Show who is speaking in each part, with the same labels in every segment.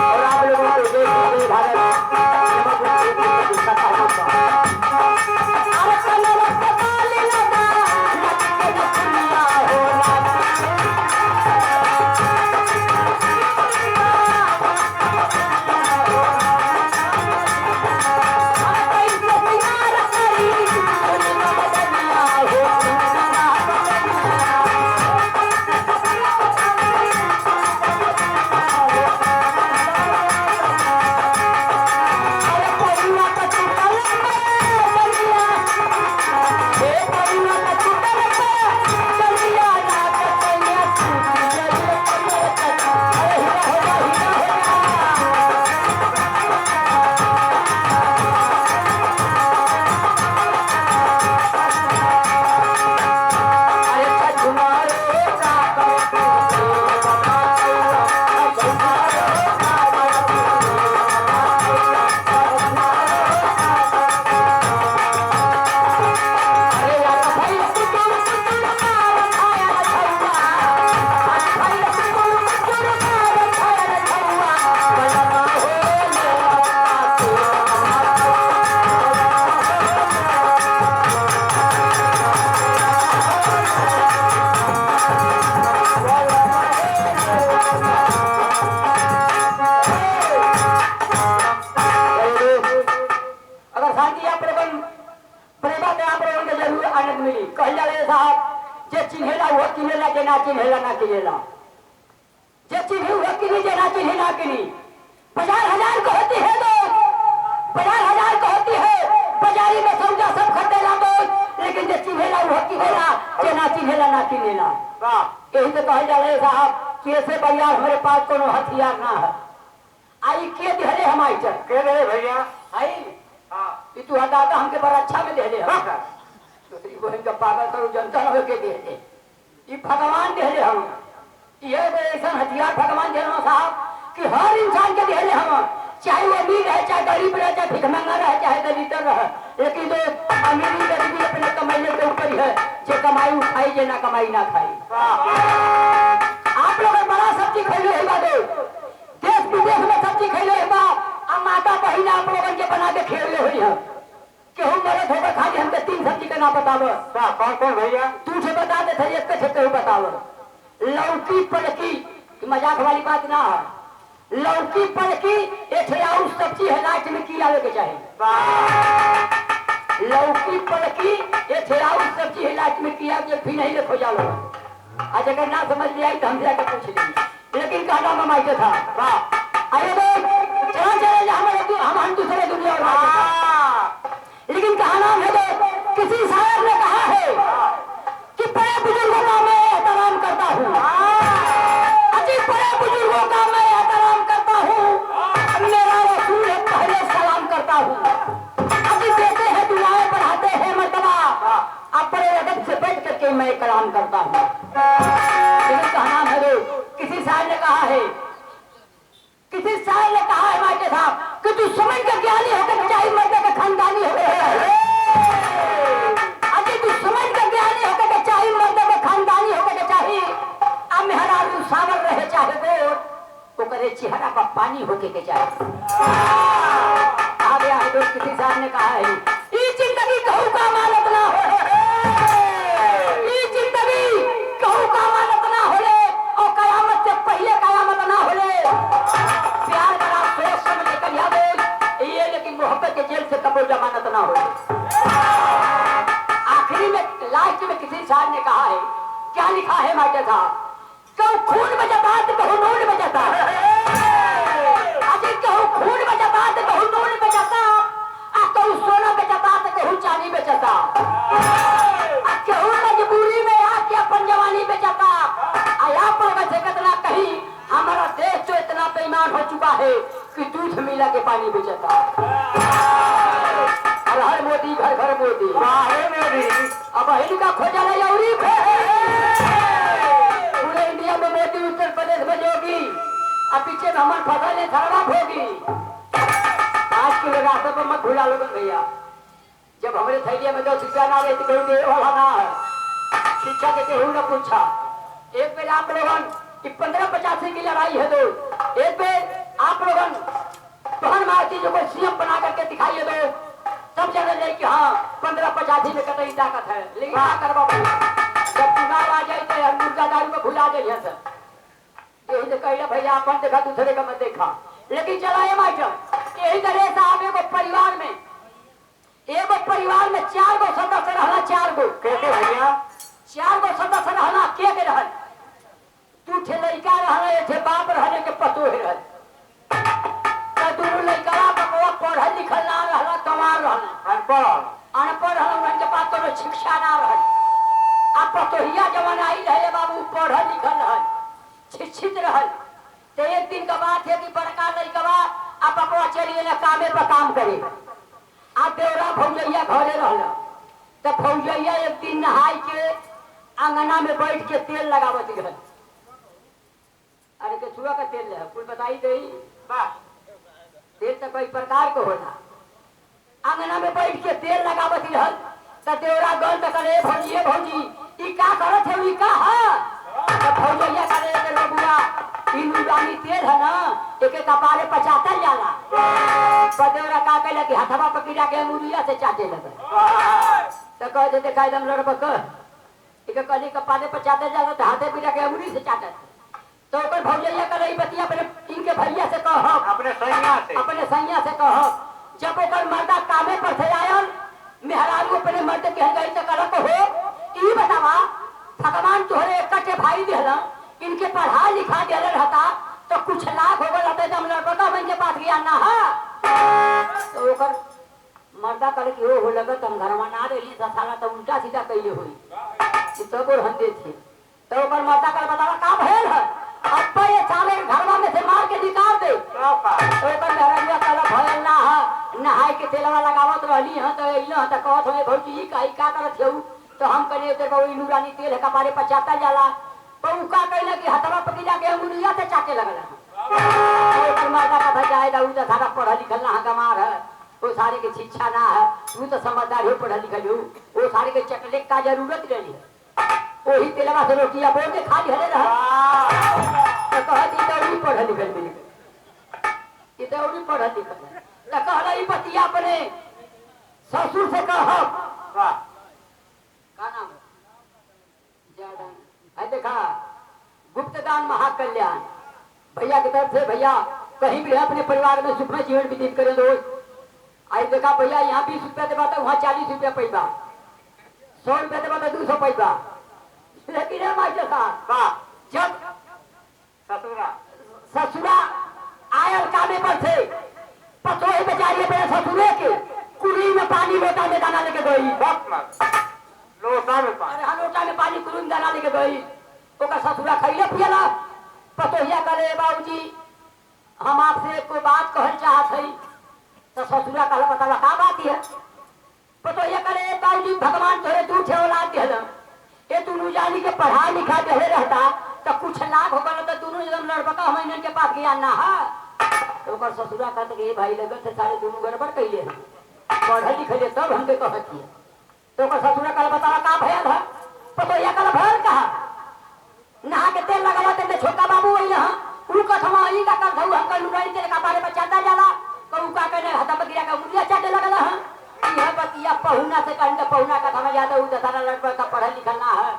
Speaker 1: और आप लोगों को देश ना चिन्हेला ना चिन्हेला जे चिन्हे हुआ कि नहीं जे ना चिन्हे ना कि नहीं 50,000 को होती है तो 50,000 को होती है बाजारी में सौदा सब खरीदेला तो लेकिन जे चिन्हेला हुआ कि हेला जे ना चिन्हेला ना चिन्हेला यही तो कह जाले साहब कि ऐसे बढ़िया हमारे पास कोनो हथियार ना है आई के दिहले हम आई चल के रे भैया आई हां कि तू हटा हमके बड़ा अच्छा में दे दे दूसरी बहन का पागल करो जनता न होके दे दे ये भगवान दे हम ये ऐसा हथियार भगवान दे साहब कि हर इंसान के दे हम चाहे वो अमीर रहे चाहे गरीब रहे चाहे भिखमंगा रहे चाहे दलितर रहे लेकिन तो अमीरी गरीबी अपने कमाइने के ऊपर ही है जे कमाई उठाई जे ना कमाई ना खाई आप लोग बड़ा सब्जी खैले है बादो देश विदेश में सब्जी खैले है बा अब माता बहन आप लोगन के बना के खेले हुई है केहू मरद होकर खाली हमके 3 सब्जी का नाम बताव कौन कौन भैया तू से बता दे थे एक केहू बताव लौकी पलकी मजाक वाली बात ना है लौकी पलकी एक और सब्जी है लास्ट में की आवे के चाहे लौकी पलकी एक और सब्जी है लास्ट में किया के भी नहीं लिखो जालो आज अगर ना समझ में आई तो हम जाकर पूछ लेंगे लेकिन कहना मैं माइके था अरे चला चले हम दूसरे दुनिया लेकिन कहा नाम है तो किसी शायर ने कहा है कि बड़े बुजुर्गों का मैं एहतराम करता हूँ अजीब बड़े बुजुर्गों का मैं एहतराम करता हूँ मेरा रसूल है पहले सलाम करता हूँ अजीब देते हैं दुआएं बढ़ाते हैं मर्तबा अब बड़े अदब से बैठ करके मैं कलाम करता हूँ लेकिन कहा नाम है किसी शायर ने कहा है किसी शायर ने कहा है माइके साहब कि तू समझ कर ज्ञानी होकर चाहे मर्द का खानदानी हो अजी तू समझ कर ज्ञानी होकर चाहे मर्द का खानदानी होकर चाहे अब मेहरा सावर रहे चाहे तो करे चेहरा का पानी होके के चाहे आ गया है दोस्त किसी शायर ने कहा है ये जिंदगी कहू का मानत ना हो ये जिंदगी कहू का मानत ना हो और कयामत से पहले कयामत ना हो प्यार बड़ा सोच समझ लेकर याद ये लेकिन मोहब्बत के जेल से कबो जमानत ना हो आखिरी में लास्ट में किसी शायर ने कहा है क्या लिखा है माटे साहब कहूँ खून में जबात कहूँ नून में जाता अजी कहूँ खून में जबात कहूँ नून में जाता कहूँ सोना में जबात कहूँ चांदी में जाता कहूँ मजबूरी में आके अपन जवानी में जाता आप लोगों से कितना कहीं हमारा देश तो इतना बेईमान हो चुका है कि दूध मिला के पानी बेचता हर हर मोदी घर घर मोदी मोदी अब इनका खोजा नहीं पूरे इंडिया में मोदी उत्तर प्रदेश में जोगी अब पीछे में हमारे फसल ने खराब होगी आज के रास्ते पर मत भूला लोग भैया जब हमारे थैलिया में 10 रुपया ना रहे तो कोई दे वाला ना है। शिक्षा के केहू न पूछा। एक बेर आप लोगन कि 15-85 की लड़ाई है दो, एक बेर आप लोगन बहन मारती जो को सीएम बना करके दिखाइए दो, सब जगह जाए कि हाँ 15-85 में कतई ताकत है। लेकिन क्या करवा जब चुनाव आ जाए तो मुर्गा दारू को भुला जाइए सर, यही तो कहिए भैया अपन देखा दूसरे का मत देखा। लेकिन चलाए मास्टर यही तरह से आप एगो परिवार में 4 गो सदस्य रहना, 4 गो कैसे भैया 4 गो सदस्य रहना के रहल, तू ठे लड़का रहना, एक ठे बाप रहने के पतो रहल, तो दोनों लड़का बकवा पढ़ल लिखल ना रहला, कमार रहना, अनपढ़ रहल, उनके पास तो शिक्षा ना रहल। अब पतोहिया जवन आई रहे बाबू पढ़ल लिखल रहल, शिक्षित रहल। तो एक दिन का बात है कि बड़का लड़का अब बकवा चलिए ना कामे पर काम करे। आप देवरा भौजैया घरे रहला, तो भौजैया एक दिन नहाई के अंगना में बैठ के तेल लगावत गए। अरे के छुआ का तेल है कुल बताई दे, तेल तो कई प्रकार को होला। अंगना में बैठ के तेल लगावत रहल, तो देवरा गल तो करे भौजी ई का करत है, ई का है? तो भौजैया करे के लोगुआ ई नुरानी तेल है ना, एके कपारे पचाता जाला। देवरा का कहला कि हथवा पकड़ा के अंगुरिया से चाटे लगे, तो कह देते का एकदम लड़बक इके कली कपारे पचाते जाला, तो हाथे पकड़ा के अंगुरी से चाटत। तो ओकर भौजैया करे बतिया अपने इनके भैया से कह, अपने सैया से कह। जब ओकर मर्दा कामे पर से आयल, मेहरारू अपने मर्द के गई तो कहलक हो ई बतावा भगवान तोहरे एक भाई देला, इनके पढ़ा लिखा देले रहता तो कुछ लाख हो गल जब लड़का बन के पास गया ना है। तो ओकर मर्दा करे कि हो लगत हम घरवा ना रही साला तो उल्टा सीधा कइले होई कि तब और हंदे थे। तो ओकर मर्दा करे बतावा का भइल है, अब ये साले घरवा में से मार के निकाल दे। तो ओकर मेहरानिया कहला भइल ना है, नहाय के तेलवा लगावत रहली हां, तो इला त कहत होए भौजी का करत हेउ। तो हम कने ते कोई नूरानी तेल है कपारे पचाता जाला, तो उ का कहला कि हथवा पकड़ा के अंगुरिया से चाटे लगला। तो मर्दा का भजाए दा उ त सारा पढ़ा लिखल ना गमार है, वो सारे के शिक्षा ना है, तू तो समझदार हो पढ़ा लिखल हो, वो सारे के चटले का जरूरत नहीं है। वही तेलवा से रोटियां बोल के खा लिहले रहा। तो कहती तो पढ़ा लिखल मिल गई, इतौरी पढ़ा लिखल है। तो कहला ई पतिया अपने ससुर से कह का नाम है देखा गुप्तदान महाकल्याण भैया की तरफ से। भैया कहीं भी अपने परिवार में सुखमय जीवन व्यतीत करें रोज। आई देखा भैया यहाँ 20 रुपया देवा तो वहाँ 40 रुपया पैबा, 100 रुपया देवा तो 200 पैबा। लेकिन मास्टर साहब जब ससुरा आयल कामे पर से पतोही बेचारी अपने ससुरे के कुड़ी में पानी लोटा में दाना लेके गई, लोटा में पानी कुड़ी में दाना लेके गई। ओकर ससुरा खैले पियला। पतोहिया करे बाबूजी हम आपसे कोई बात कहल चाहत है। तो ससुरा कहला बतावा का बात है? पतोहिया करे बाबूजी भगवान तोरे 2 ठे औलाद देहला, ये तू जानी के पढ़ा लिखा देले रहता तो कुछ लाभ हो गल, तो दोनों एकदम लड़बका हम के पास गया ना है। तो ओकर ससुरा कहत के भाई लगत है सारे दोनों गड़बड़ कइले हैं, पढ़े लिखे तब हमके कहत है। तो ओकर ससुरा कहला बतावा का भयल है? पतोहिया कहला भयल कहा नहा के तेल लगावा ते छोटा बाबू वही हां उ कथवा ई का कर धउ अंकल लुगाई तेल का बारे में चाटा जाला, कहू का कहने हता बगिरा का मुरिया चाटे लगला हां। यह बतिया पहुना से कहने पहुना का थमा ज्यादा उ सारा लड़का का पढ़ा लिखा ना है,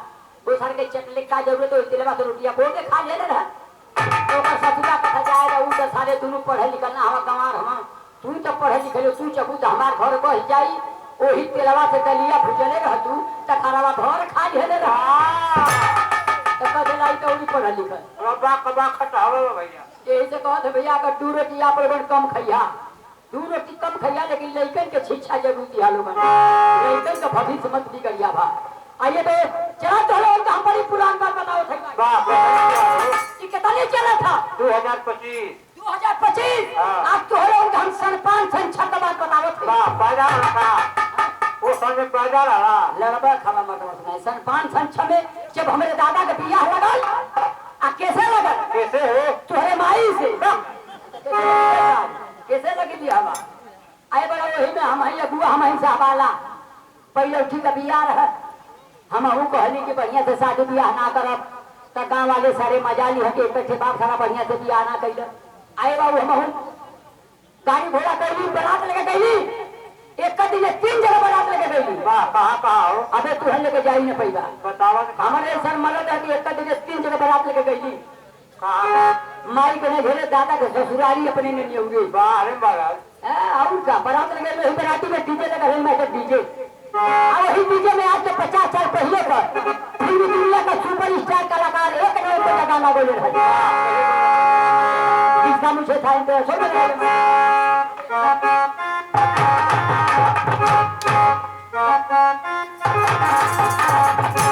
Speaker 1: वो सारे के चटले का जरूरत हो तेलवा से रोटियां बोल के खा ले रहा। तो ओकर ससुरा कथा जाएगा उ तो सारे दोनों पढ़े लिखल ना हवा गंवार हम, तू तो पढ़े लिखल तू चबू तो हमार घर बह जाई, ओही तेलवा से दलिया भुजले रह तू त खानावा घर खा ले रहा। तो कदे लाई तो उड़ी पढ़ा लिखल रब्बा कबा खटावे भैया। यही से कहत भैया का 2 रोटी आप लोगन कम खइया, 2 रोटी कम खइया, लेकिन लइकन के शिक्षा जरूर दिया लोगन, लइकन का भविष्य मत बिगड़िया भा। आइए तो चला तो लोग हम बड़ी पुरान बात बताओ थे कि कितने चला था 2025 आज तो लोग हम सन 5 सन 6 बात बताओ थे वो सन पैदा रहा लड़बा खावा मत नहीं सन 5 सन 6 में जब हमारे दादा के बियाह लगल आ कैसे लगल कैसे हो तोहरे माई से कैसे लगी बियाह आए बड़ा वही में हम ही अगुआ हम ही से हवाला पहले उठी का बिया रह हम अहू कहली कि बढ़िया से शादी बियाह ना करब तो गाँव वाले सारे मजा ली हके बैठे बाप सारा बढ़िया से बियाह ना कैल आए बाबू हम अहू गाड़ी घोड़ा कैली बरात लेके गईली एक दिन 3 जगह बरात लेके गईली।
Speaker 2: वाह कहाँ कहाँ हो
Speaker 1: अबे तू हम लेके जाई ना पैदा
Speaker 2: बतावा
Speaker 1: हमारे सर मरद है कि एक दिन 3 जगह बरात लेके गईली।
Speaker 2: कहाँ
Speaker 1: माई के नहीं भेले दादा के ससुराली अपने ने नियोगी
Speaker 2: वाह अरे महाराज
Speaker 1: और का बरात लगे में बराती में डीजे लगा है मैं डीजे और वही डीजे में आज से 50 साल पहले पर पूरी दुनिया का सुपरस्टार कलाकार एक नंबर का गाना बोले रहे इसका मुझे था इनके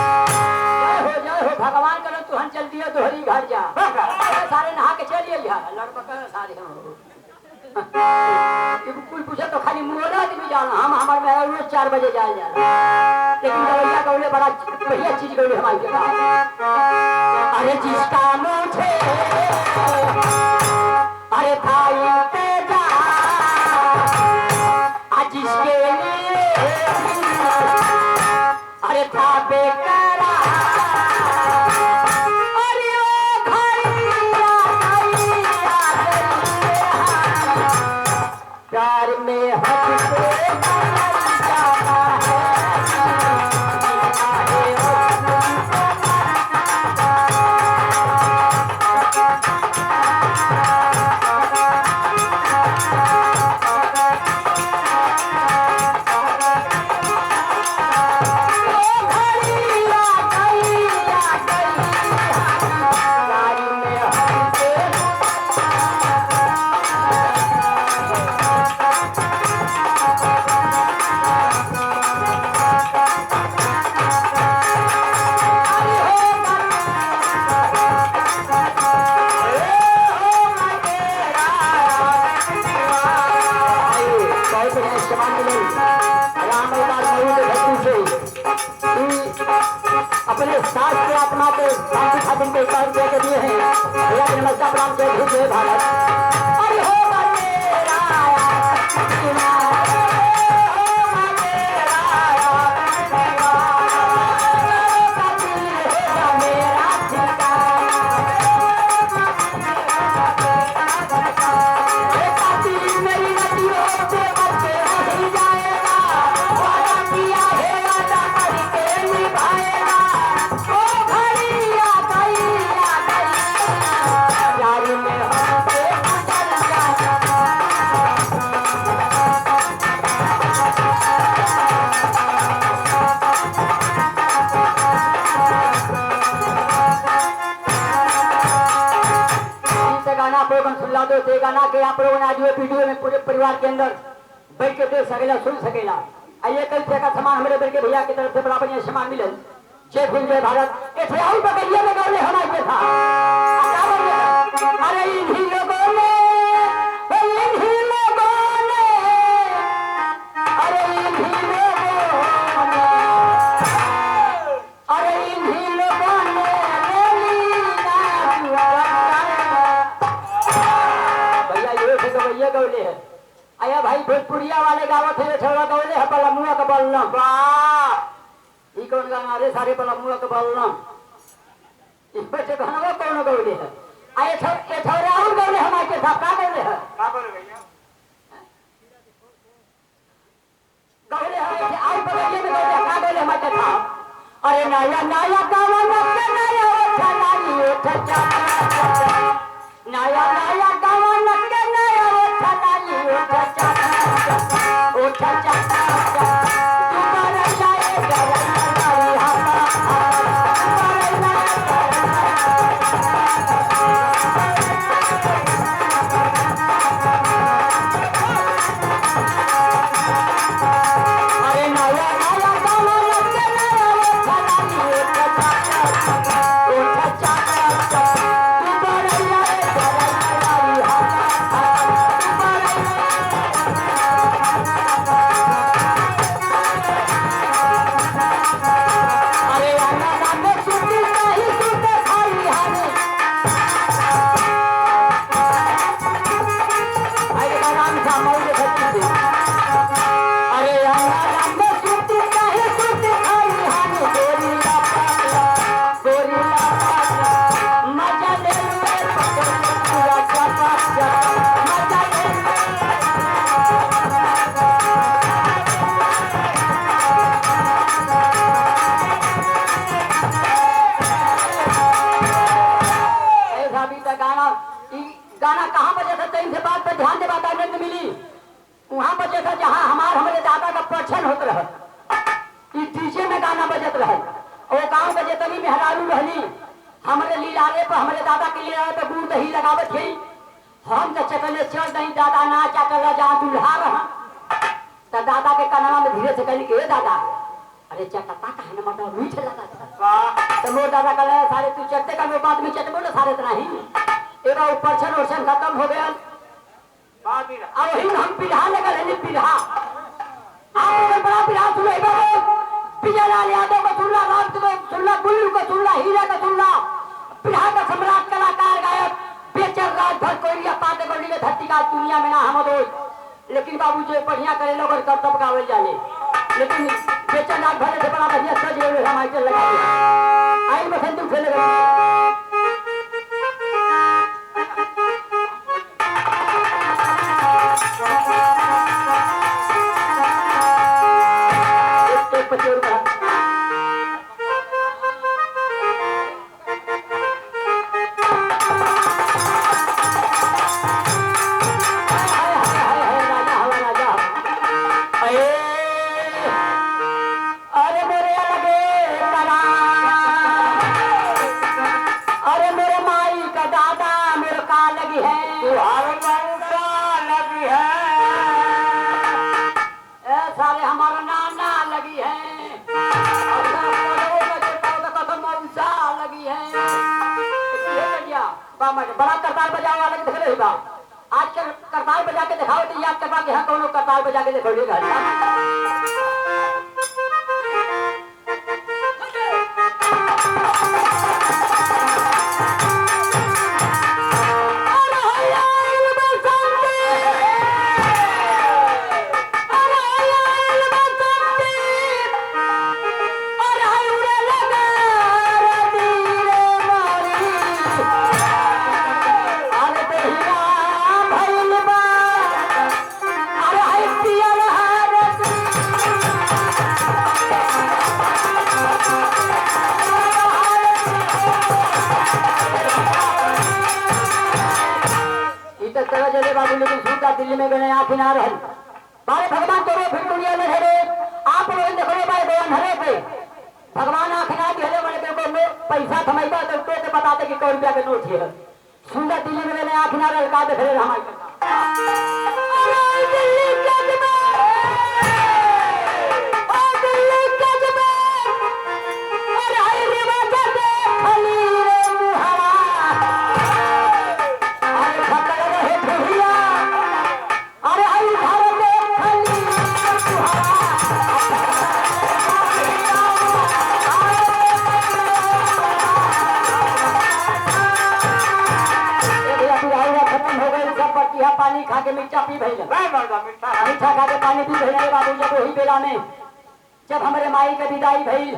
Speaker 1: जय हो भगवान करो तू हम चल दियो दोहरी घर जा सारे नहा के चलिए लड़का सारे कोई पूछे तो खाली मुहरा भी जाना हम हमारे में रोज 4 बजे जाए जा लेकिन गवैया गौले बड़ा बढ़िया चीज गौले हमारी जगह अरे जिसका मुझे अरे भाई पे जा आज जिसके लिए अरे था बेकरा अरे ओ प्यार में हद से जाना अपने शास्त्र आत्मा को शांति साधन के 100 रुपये के दिए हैं भैया नमस्कार प्रणाम के भूत भारत अरे हो गाना के आप लोगों ने आज वीडियो में पूरे परिवार के अंदर बैठ के देख सकेला सुन सकेला आइए कल से का सामान हमारे बड़के भैया की तरफ से बड़ा बढ़िया सामान मिले जय भीम जय भारत एक और बकरिया में गौले हमारे था अरे इन्हीं लोगों ने अरे इन्हीं लोगों ने भैया गौले है आया भाई भोजपुरिया वाले गाँव थे छोड़ा गौले है पलमुआ का बलना वाह ई कौन गाना रे सारे पलमुआ का बलना इस पे से गाना कौन गौले है आए छोरे और गौले हमारे के साथ का गौले है
Speaker 2: का बोले भैया
Speaker 1: गौले है आई बगले में गौले का गौले हमारे के साथ अरे नया नया गावा नया नया उठा उठा नया नया गावा नया पर हमारे दादा के लिए आए तो गुड़ दही लगावत थी हम तो चकले चल नहीं दादा ना चकला जहाँ दुल्हा रहा तो दादा के कनावा में धीरे से कहने के दादा अरे चकता का है ना मतलब मीठ लगा था तो मोर दादा कहले सारे तू चकते का वो बात में चटबो ना सारे इतना ही एरा ऊपर छन और खत्म हो गया अब ही हम पिढ़ा लगा लेने पिढ़ा आप बड़ा पिढ़ा सुनो एक बार विजयलाल यादव का सुनला राम को सुनला बुल्लू को सुनला हीरा का सुनला पिढ़ा का सम्राट कलाकार गायक बेचर राज भर कोरिया पाते बड़ी में धरती का दुनिया में ना हम दोस्त लेकिन बाबू जो बढ़िया करे लोग और कर्तव्य गावल जाने लेकिन बेचर राज भर से बड़ा बढ़िया सज गए हमारे लगा आई बसंत उठे लगा बड़ा करताल बजाने वाले देख रहे होगा आज कल करताल बजा के दिखाओ तो याद करवा के यहाँ कौन करताल बजा के दिखाइएगा दिल्ली में गए आँख ना रहे बारे भगवान तोरो फिर दुनिया में रहे आप लोग देखो भाई बयान हरे पे भगवान आँख ना दिले बड़े देखो पैसा थमाइबा तो के बताते कि 100 रुपया के नोट है सुंदर दिल्ली में गए आँख ना रहे का देख रहे हमारे पानी खा के मिर्चा पी भैया मीठा खा के पानी पी भैया बाबू जब वही बेला में जब हमारे माई के विदाई भई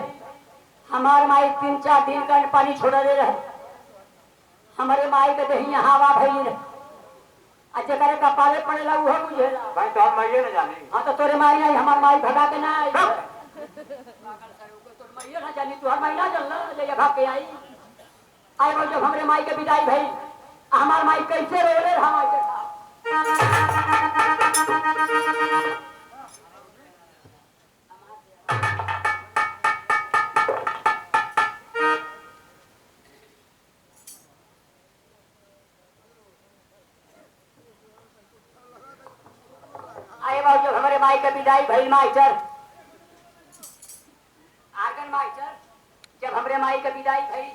Speaker 1: हमारे माई 3-4 दिन का पानी छोड़ा दे रहे हमारे माई के दही हवा भई अच्छा करे कपाले पड़ेला वो बुझेला
Speaker 2: भाई तो हम माइये न जानी
Speaker 1: हां तो तोरे माई आई हमार माई भगा के ना आई तोरे माई ना जानी तू हर महीना चलना ले भाग के आई आई वो जब हमारे माई के विदाई भई हमार माई कैसे रोले हमारे जब हमारे माई का विदाई भई मास्टर आगन मास्टर जब हमारे माई का विदाई भई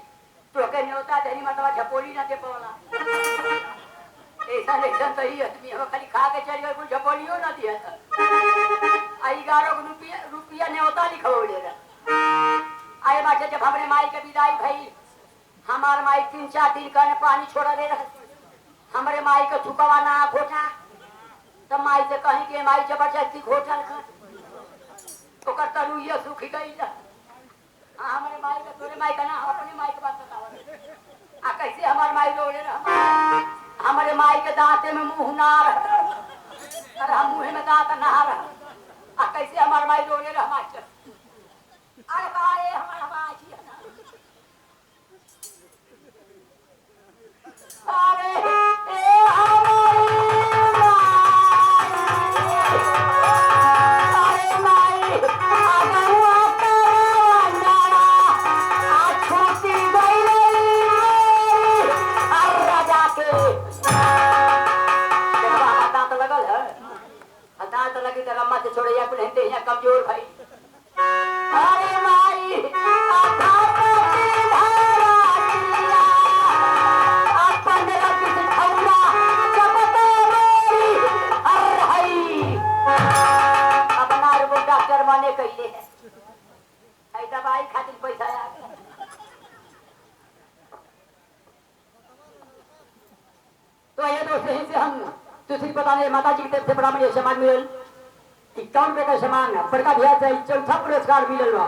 Speaker 1: तो के न्योता धनी मतवा झपोली ना दे पवला ऐसा नहीं सही आदमी हम खाली खा के चल गए कोई झपोलियो ना दिया था आई 11 रुपया न्योता लिखवले आए बाटे जब हमारे माई का विदाई भई हमार माई 3-4 दिन का पानी छोड़ा दे रहा हमारे माई का थुकवा ना घोटा तब माई से कहीं के माई जबरदस्ती घोटल कर ओकर तनु ये सुख गई ना हमारे माई का तोरे माई का ना अपने माई के बात बताओ आ कैसे हमार माई रोले रहा हमारे माई के दांते में मुंह ना रहा अरे हम मुंह में दांत ना रहा आ कैसे हमार माई रोले रहा मास्टर अरे बारे हमारा माई है ना अरे ए हमारी देहिया कमजोर भाई। अरे माई आधा पति धारा किया, अपन रखित ठौरा चपतो मोरी हर हई। अपना रुपो डॉक्टर माने कहिले है ऐ दवाई खातिर पैसा आ गया। तो ये दोस्त यहीं से हम तुझे बताने माता जी की तरफ से बड़ा मुझे सम्मान मिलल 51 रुपए का सम्मान बड़का भैया से चौथा पुरस्कार मिलल बा।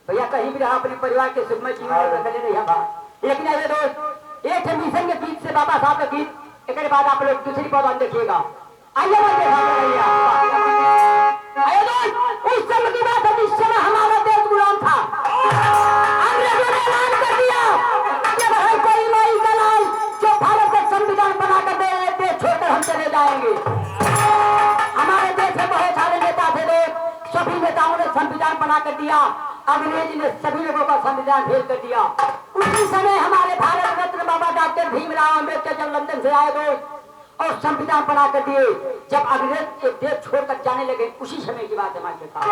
Speaker 1: भैया कहीं भी रहा अपने परिवार के सुखमय जीवन में रखले नहीं बा। लेकिन ये दोस्त एक मिशन के गीत से बाबा साहब का गीत एक बाद आप लोग दूसरी पौधान देखिएगा। आइए बात देखा भैया। आइए दोस्त उस समय की बात है जिस समय हमारा देश गुलाम था। अंग्रेजों ने ऐलान कर दिया कि भाई कोई माई का लाल जो भारत का संविधान बनाकर दे देश छोड़कर हम चले जाएंगे। हमारे देश में बहुत सारे नेता थे लोग, सभी नेताओं ने संविधान बना कर दिया। अंग्रेज ने सभी लोगों का संविधान फेल कर दिया। उसी समय हमारे भारत रत्न बाबा डॉक्टर भीमराव अम्बेडकर जब लंदन से आए दोस्त और संविधान बना कर दिए। जब अंग्रेज एक देश छोड़कर जाने लगे उसी समय की बात है हमारे साथ।